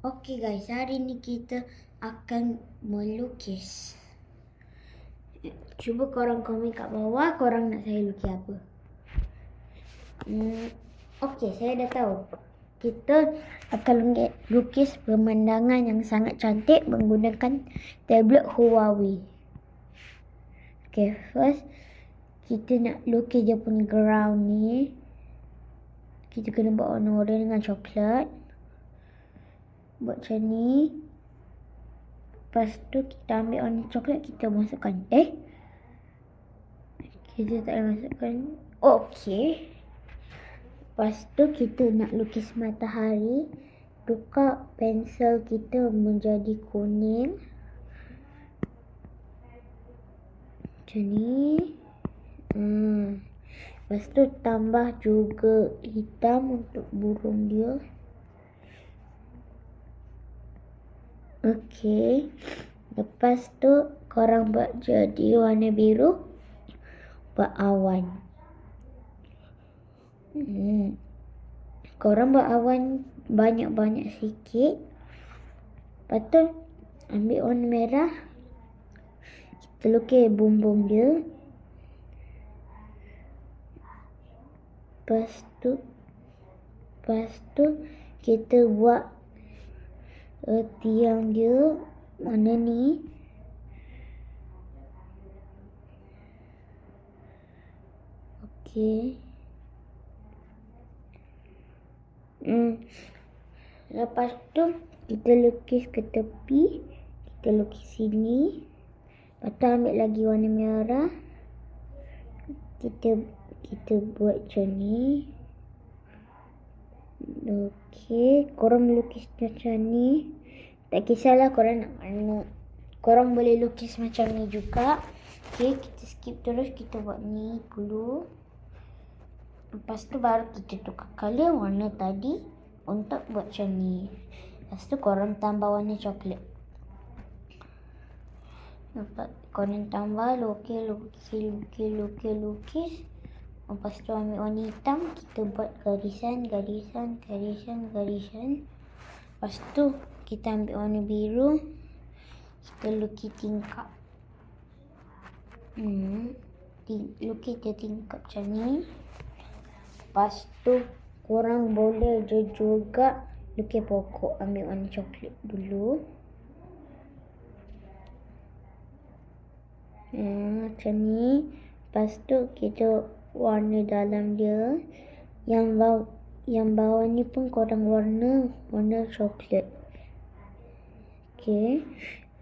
Okey guys, hari ni kita akan melukis. Cuba korang komen kat bawah korang nak saya lukis apa. Okey, saya dah tahu. Kita akan lukis pemandangan yang sangat cantik menggunakan tablet Huawei. Okey, first kita nak lukis dia punya ground ni. Kita kena buat warna-warna dengan coklat. Buat macam ni. Lepas tu kita ambil warna coklat, kita masukkan. Kita tak boleh masukkan. Okey. Lepas tu kita nak lukis matahari. Tukar pensel kita menjadi kuning. Macam ni. Lepas tu tambah juga hitam untuk burung dia. Okey. Lepas tu korang buat jadi warna biru. Buat awan. Korang buat awan banyak-banyak sikit. Lepas tu ambil warna merah. Kita lukis bumbung dia. Lepas tu kita buat tiang dia warna ni. Okey. Lepas tu kita lukis ke tepi. Kita lukis sini. Lepas tu ambil lagi warna merah. Kita buat macam ni. Okey, korang lukis macam ni. Tak kisahlah korang nak mana. Korang boleh lukis macam ni juga. Okey, kita skip terus. Kita buat ni dulu. Lepas tu baru kita tukar colour warna tadi untuk buat macam ni. Lepas tu korang tambah warna coklat. Korang tambah lukis. Lepas tu ambil warna hitam. Kita buat garisan. Lepas tu kita ambil warna biru. Kita lukis tingkap. Lukis dia tingkap macam ni. Lepas tu korang boleh juga lukis pokok. Ambil warna coklat dulu. Macam ni. Lepas tu kita warna dalam dia. Yang bawah ni pun korang warna coklat. Okey.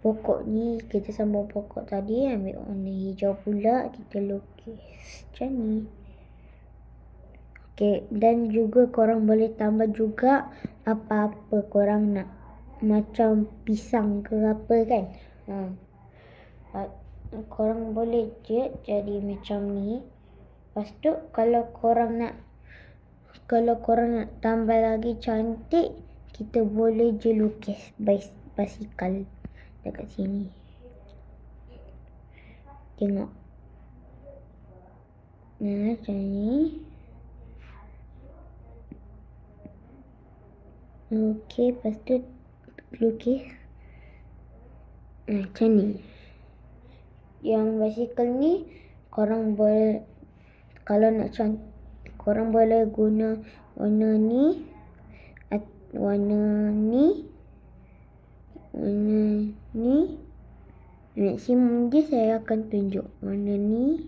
Pokok ni kita sambung pokok tadi. Ambil warna hijau pula. Kita lukis macam ni. Okey. Dan juga korang boleh tambah juga apa-apa korang nak. Macam pisang ke apa kan. Korang boleh je jadi macam ni. Lepas tu kalau korang nak tambah lagi cantik, kita boleh je lukis basikal dekat sini. Tengok. Macam ni. Okey, lepas tu lukis macam ni. Yang basikal ni korang boleh, kalau nak cantik, korang boleh guna warna ni, maksimum je saya akan tunjuk warna ni,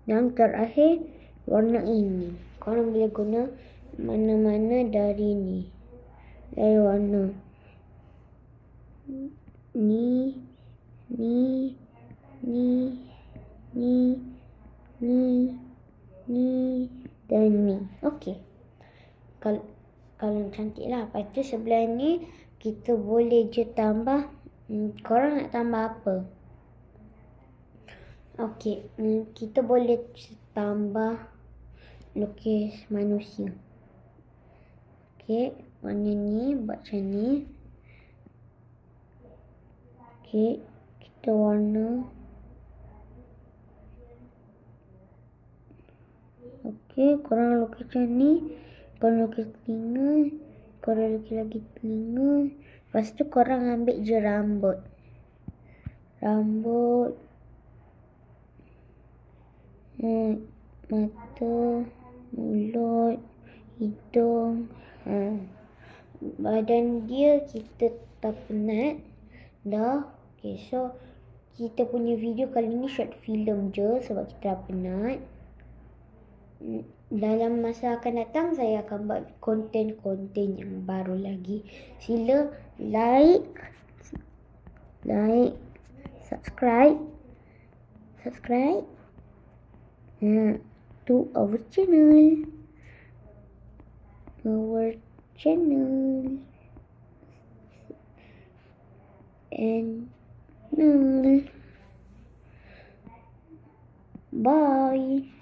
dan terakhir warna ini. Korang boleh guna mana-mana dari ni. Dari warna ni dan ni. Okey. Kalau cantik lah. Lepas tu sebelah ni kita boleh je tambah. Korang nak tambah apa? Okey, kita boleh tambah lukis manusia. Okey, warna ni buat macam ni. Okey. Okey, kita warna. Okey, korang lukis macam ni. Korang lukis telinga. Korang lukis lagi telinga. Lepas tu korang ambil je rambut. Mata, mulut, hidung. Badan dia kita tak penat. Dah. Okay, so kita punya video kali ni short film je sebab kita dah penat. Dalam masa akan datang saya akan buat konten-konten yang baru lagi. Sila like, subscribe to our channel. And bye.